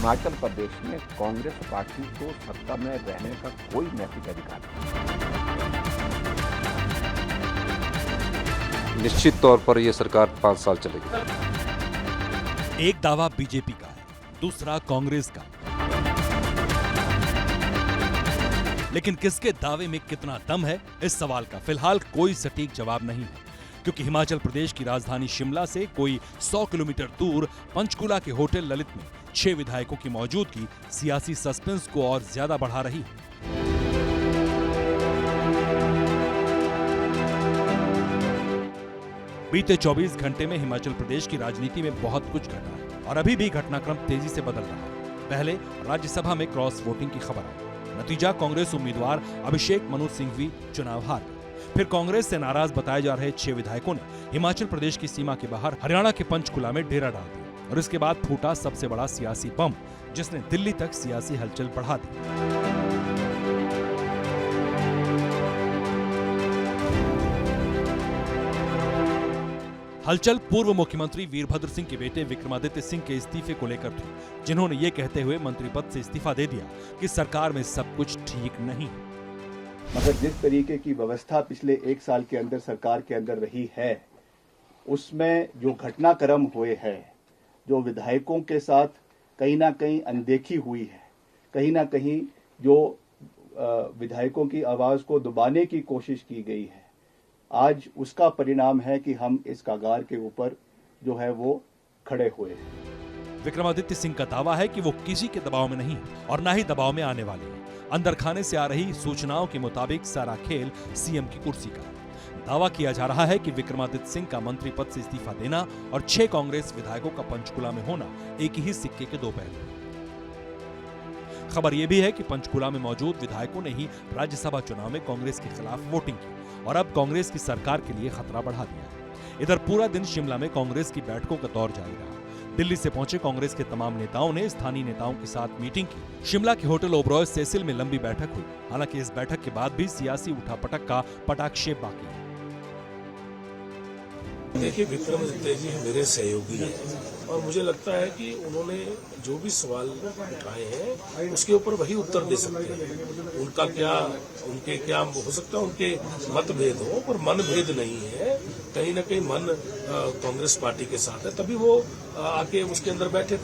हिमाचल प्रदेश में कांग्रेस पार्टी को सत्ता में रहने का कोई नैतिक अधिकार नहीं। निश्चित तौर पर यह सरकार 5 साल चलेगी। एक दावा बीजेपी का है, दूसरा कांग्रेस का। लेकिन किसके दावे में कितना दम है, इस सवाल का फिलहाल कोई सटीक जवाब नहीं है, क्योंकि हिमाचल प्रदेश की राजधानी शिमला से कोई 100 किलोमीटर दूर पंचकुला के होटल ललित में 6 विधायकों की मौजूदगी सियासी सस्पेंस को और ज्यादा बढ़ा रही है। बीते 24 घंटे में हिमाचल प्रदेश की राजनीति में बहुत कुछ घटा है और अभी भी घटनाक्रम तेजी से बदल रहा है। पहले राज्यसभा में क्रॉस वोटिंग की खबर आई। नतीजा, कांग्रेस उम्मीदवार अभिषेक मनु सिंघवी चुनाव हार गए। फिर कांग्रेस से नाराज बताए जा रहे 6 विधायकों ने हिमाचल प्रदेश की सीमा के बाहर हरियाणा के पंचकुला में डेरा डाल दिया और इसके बाद फूटा सबसे बड़ा सियासी बम, जिसने दिल्ली तक सियासी हलचल बढ़ा दी। हलचल पूर्व मुख्यमंत्री वीरभद्र सिंह के बेटे विक्रमादित्य सिंह के इस्तीफे को लेकर थी, जिन्होंने ये कहते हुए मंत्री पद से इस्तीफा दे दिया कि सरकार में सब कुछ ठीक नहीं। मगर जिस तरीके की व्यवस्था पिछले 1 साल के अंदर सरकार के अंदर रही है, उसमें जो घटनाक्रम हुए हैं, जो विधायकों के साथ कहीं ना कहीं अनदेखी हुई है, कहीं ना कहीं जो विधायकों की आवाज को दबाने की कोशिश की गई है, आज उसका परिणाम है कि हम इस कगार के ऊपर जो है वो खड़े हुए हैं। विक्रमादित्य सिंह का दावा है कि वो किसी के दबाव में नहीं और ना ही दबाव में आने वाले हैं। अंदर खाने से आ रही सूचनाओं के मुताबिक सारा खेल सीएम की कुर्सी का। दावा किया जा रहा है कि विक्रमादित्य सिंह का मंत्री पद से इस्तीफा देना और 6 कांग्रेस विधायकों का पंचकुला में होना एक ही सिक्के के 2 पहलू हैं। खबर यह भी है कि पंचकुला में मौजूद विधायकों ने ही राज्यसभा चुनाव में कांग्रेस के खिलाफ वोटिंग की और अब कांग्रेस की सरकार के लिए खतरा बढ़ा दिया है। इधर पूरा दिन शिमला में कांग्रेस की बैठकों का दौर जारी रहा। दिल्ली से पहुंचे कांग्रेस के तमाम नेताओं ने स्थानीय नेताओं के साथ मीटिंग की। शिमला के होटल ओबरॉय सेसिल में लंबी बैठक हुई। हालांकि इस बैठक के बाद भी सियासी उठापटक का पटाक्षेप बाकी है। देखिए, विक्रमादित्य जी मेरे सहयोगी हैं और मुझे लगता है कि उन्होंने जो भी सवाल उठाए हैं उसके ऊपर वही उत्तर दे सकते हैं। उनके क्या हो सकता है, उनके मतभेद हो पर मनभेद नहीं है। कहीं ना कहीं मन कांग्रेस पार्टी के साथ है, तभी वो आके उसके अंदर बैठे।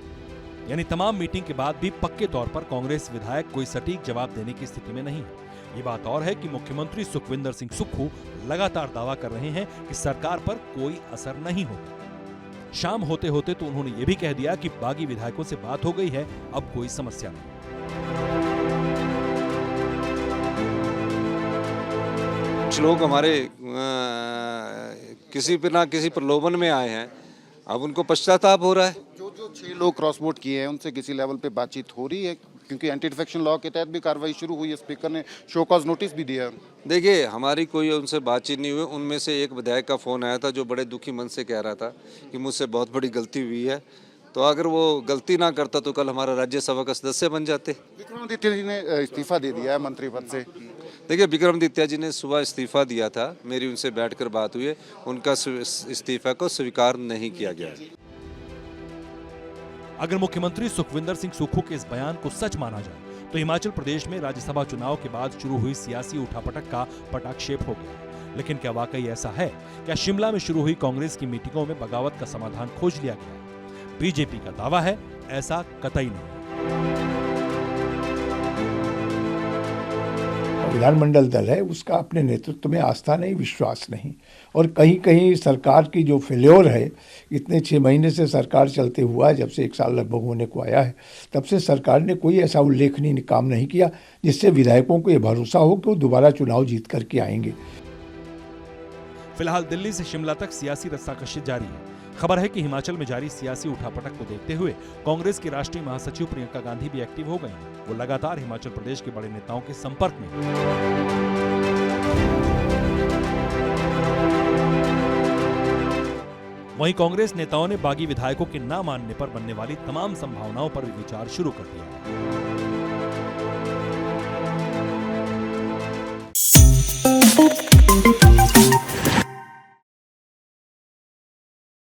यानी तमाम मीटिंग के बाद भी पक्के तौर पर कांग्रेस विधायक कोई सटीक जवाब देने की स्थिति में नहीं है। ये बात और है कि मुख्यमंत्री सुखविंदर सिंह सुक्खू लगातार दावा कर रहे हैं कि सरकार पर कोई असर नहीं होगा। शाम होते होते तो उन्होंने ये भी कह दिया कि बागी विधायकों से बात हो गई है, अब कोई समस्या नहीं। कुछ लोग हमारे किसी पर ना किसी प्रलोभन में आए हैं, अब उनको पश्चाताप हो रहा है। जो 6 लोग क्रॉस वोट किए हैं उनसे किसी लेवल पे बातचीत हो रही है, क्योंकि एंटी डिफेक्शन लॉ के तहत भी कार्रवाई शुरू हुई है। स्पीकर ने शो कॉज नोटिस भी दिया। देखिए, हमारी कोई उनसे बातचीत नहीं हुई। उनमें से एक विधायक का फोन आया था जो बड़े दुखी मन से कह रहा था कि मुझसे बहुत बड़ी गलती हुई है, तो अगर वो गलती ना करता तो कल हमारा राज्यसभा का सदस्य बन जाते। विक्रमादित्य जी ने इस्तीफा दे दिया है मंत्री पद से। देखिए, विक्रमादित्य जी ने सुबह इस्तीफा दिया था, मेरी उनसे बैठकर बात हुई है, उनका इस्तीफा को स्वीकार नहीं किया गया। अगर मुख्यमंत्री सुखविंदर सिंह सुक्खू के इस बयान को सच माना जाए तो हिमाचल प्रदेश में राज्यसभा चुनाव के बाद शुरू हुई सियासी उठापटक का पटाक्षेप हो गया। लेकिन क्या वाकई ऐसा है? क्या शिमला में शुरू हुई कांग्रेस की मीटिंगों में बगावत का समाधान खोज लिया गया? बीजेपी का दावा है ऐसा कतई नहीं। विधानमंडल दल है, उसका अपने नेतृत्व में आस्था नहीं, विश्वास नहीं, और कहीं कहीं सरकार की जो फेल्योर है, इतने 6 महीने से सरकार चलते हुआ, जब से 1 साल लगभग होने को आया है, तब से सरकार ने कोई ऐसा उल्लेखनीय काम नहीं किया जिससे विधायकों को ये भरोसा हो कि वो दोबारा चुनाव जीत करके आएंगे। फिलहाल दिल्ली से शिमला तक सियासी रस्साकशी जारी है। खबर है कि हिमाचल में जारी सियासी उठापटक को देखते हुए कांग्रेस की राष्ट्रीय महासचिव प्रियंका गांधी भी एक्टिव हो गई हैं। वो लगातार हिमाचल प्रदेश के बड़े नेताओं के संपर्क में। वहीं कांग्रेस नेताओं ने बागी विधायकों के न मानने पर बनने वाली तमाम संभावनाओं पर भी विचार शुरू कर दिया है।